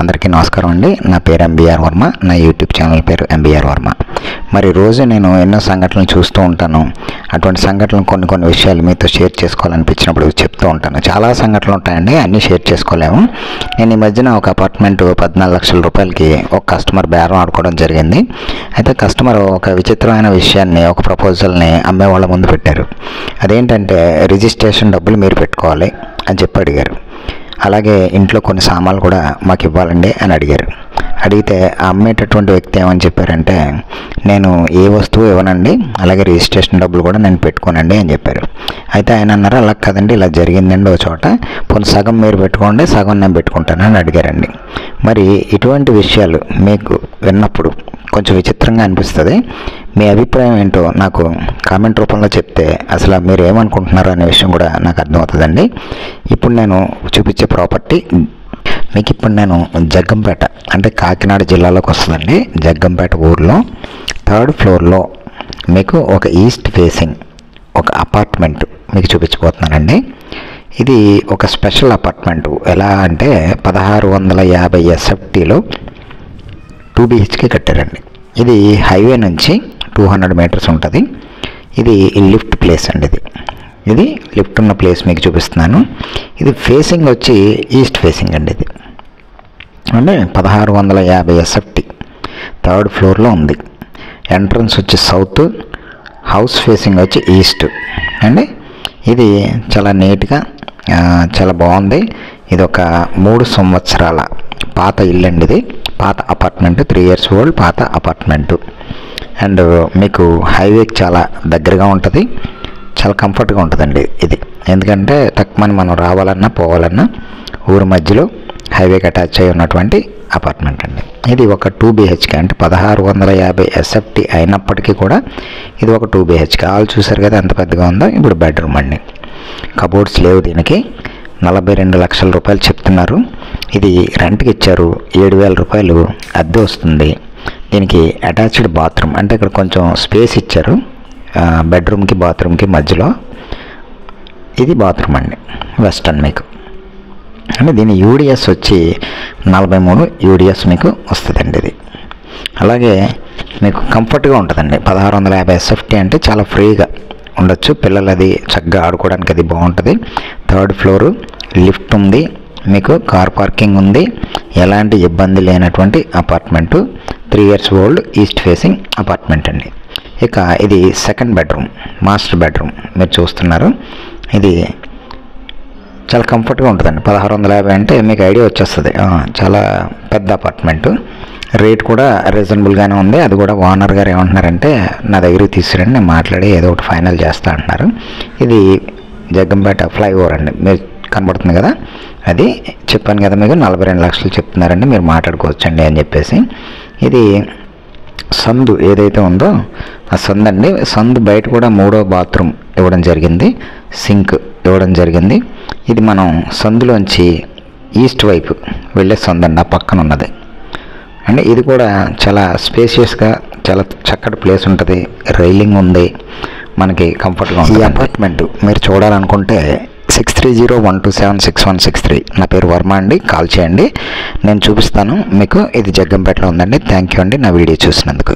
అందరికీ నమస్కారం అండి. నా పేరు ఎంబీఆర్ వర్మ. నా యూట్యూబ్ ఛానల్ పేరు ఎంబీఆర్ వర్మ. మరి రోజు నేను ఎన్నో సంఘటనలు చూస్తూ ఉంటాను. అటువంటి సంఘటనలు కొన్ని విషయాలు మీతో షేర్ చేసుకోవాలనిపించినప్పుడు చెప్తూ ఉంటాను. చాలా సంఘటనలు ఉంటాయండి, అన్నీ షేర్ చేసుకోలేము. నేను ఈ మధ్యన ఒక అపార్ట్మెంట్ 14 లక్షల రూపాయలకి ఒక కస్టమర్ బేరం ఆడుకోవడం జరిగింది. అయితే కస్టమర్ ఒక విచిత్రమైన విషయాన్ని, ఒక ప్రపోజల్ని అమ్మే వాళ్ళ ముందు పెట్టారు. అదేంటంటే రిజిస్ట్రేషన్ డబ్బులు మీరు పెట్టుకోవాలి అని చెప్పి అడిగారు. అలాగే ఇంట్లో కొన్ని సామాన్లు కూడా మాకు ఇవ్వాలండి అని అడిగారు. అడిగితే ఆ అమ్మేటటువంటి వ్యక్తి ఏమని చెప్పారంటే, నేను ఏ వస్తువు ఇవ్వనండి, అలాగే రిజిస్ట్రేషన్ డబ్బులు కూడా నేను పెట్టుకోనండి అని చెప్పారు. అయితే ఆయన అన్నారు, అలా కదండి, ఇలా జరిగిందండి ఒక చోట, కొన్ని సగం మీరు పెట్టుకోండి, సగం నేను పెట్టుకుంటానని అడిగారండి. మరి ఇటువంటి విషయాలు మీకు విన్నప్పుడు కొంచెం విచిత్రంగా అనిపిస్తుంది. మీ అభిప్రాయం ఏంటో నాకు కామెంట్ రూపంలో చెప్తే అసలు మీరు ఏమనుకుంటున్నారు అనే విషయం కూడా నాకు అర్థమవుతుందండి. ఇప్పుడు నేను చూపించే ప్రాపర్టీ మీకు నేను జగ్గంపేట అంటే కాకినాడ జిల్లాలోకి వస్తుందండి. జగ్గంపేట ఊర్లో 3rd ఫ్లోర్లో మీకు ఒక ఈస్ట్ ఫేసింగ్ ఒక అపార్ట్మెంట్ మీకు చూపించబోతున్నానండి. ఇది ఒక స్పెషల్ అపార్ట్మెంటు. ఎలా అంటే 1650 SFTలో 2 BHK కట్టారండి. ఇది హైవే నుంచి 200 మీటర్స్ ఉంటుంది. ఇది లిఫ్ట్ ప్లేస్ అండి. ఇది లిఫ్ట్ ఉన్న ప్లేస్ మీకు చూపిస్తున్నాను. ఇది ఫేసింగ్ వచ్చి ఈస్ట్ ఫేసింగ్ అండి. ఇది అంటే 1650 SFT 3rd ఫ్లోర్లో ఉంది. ఎంట్రన్స్ వచ్చి సౌత్, హౌస్ ఫేసింగ్ వచ్చి ఈస్ట్ అండి. ఇది చాలా నీట్గా చాలా బాగుంది. ఇది ఒక 3 సంవత్సరాల పాత ఇల్లు అండి. ఇది పాత అపార్ట్మెంట్, 3 years ఓల్డ్ పాత అపార్ట్మెంటు. అండ్ మీకు హైవేకి చాలా దగ్గరగా ఉంటుంది, చాలా కంఫర్ట్గా ఉంటుందండి ఇది. ఎందుకంటే తక్కువ మనం రావాలన్నా పోవాలన్నా ఊరి మధ్యలో హైవేకి అటాచ్ అయి ఉన్నటువంటి అపార్ట్మెంట్ అండి. ఇది ఒక 2 BHK అంటే 1650 SFT అయినప్పటికీ కూడా ఇది ఒక 2 BHK. హాల్ చూసారు కదా ఎంత పెద్దగా ఉందో. ఇప్పుడు బెడ్రూమ్ అండి. కబోర్డ్స్ లేవు. దీనికి 42 లక్షల రూపాయలు చెప్తున్నారు. ఇది రెంట్కి ఇచ్చారు. 7,000 రూపాయలు అద్దె వస్తుంది. దీనికి అటాచ్డ్ బాత్రూమ్ అంటే ఇక్కడ కొంచెం స్పేస్ ఇచ్చారు బెడ్రూమ్కి బాత్రూమ్కి మధ్యలో. ఇది బాత్రూమ్ అండి, వెస్టర్న్ మీకు. అంటే దీని యూడిఎస్ వచ్చి 43 యూడిఎస్ మీకు వస్తుందండి. ఇది అలాగే మీకు కంఫర్ట్గా ఉంటుందండి. 1650 SFT అంటే చాలా ఫ్రీగా ఉండొచ్చు. పిల్లలు అది చక్కగా ఆడుకోవడానికి అది బాగుంటుంది. 3rd ఫ్లోరు, లిఫ్ట్ ఉంది, మీకు కార్ పార్కింగ్ ఉంది. ఎలాంటి ఇబ్బంది లేనటువంటి apartment. 3 years old east facing apartment అండి. ఇక ఇది 2nd బెడ్రూమ్, మాస్టర్ బెడ్రూమ్ మీరు చూస్తున్నారు. ఇది చాలా కంఫర్ట్గా ఉంటుందండి. 1650 అంటే మీకు ఐడియా వచ్చేస్తుంది. చాలా పెద్ద అపార్ట్మెంటు. రేట్ కూడా రీజనబుల్గానే ఉంది. అది కూడా ఓనర్ గారు ఏమంటున్నారంటే, నా దగ్గరికి తీసుకురండి, నేను మాట్లాడి ఏదో ఒకటి ఫైనల్ చేస్తా అంటున్నారు. ఇది జగ్గంపేట ఫ్లైఓవర్ అండి, మీరు కనబడుతుంది కదా. అది చెప్పాను కదా మీకు 42 లక్షలు చెప్తున్నారండి, మీరు మాట్లాడుకోవచ్చండి అని చెప్పేసి. ఇది సందు ఏదైతే ఉందో ఆ సందు అండి. సందు బయట కూడా 3వ బాత్రూమ్ ఇవ్వడం జరిగింది, సింక్ ఇవ్వడం జరిగింది. ఇది మనం సందులోంచి ఈస్ట్ వైపు వెళ్ళే సందు అండి, ఆ పక్కన ఉన్నది అండి. ఇది కూడా చాలా స్పేషియస్గా చాలా చక్కటి ప్లేస్ ఉంటుంది. రైలింగ్ ఉంది, మనకి కంఫర్ట్గా ఉంది. ఈ అపార్ట్మెంట్ మీరు చూడాలనుకుంటే 6301276163 నా పేరు వర్మ అండి. కాల్ చేయండి, నేను చూపిస్తాను మీకు. ఇది జగ్గంపేటలో ఉందండి. థ్యాంక్ యూ అండి నా వీడియో చూసినందుకు.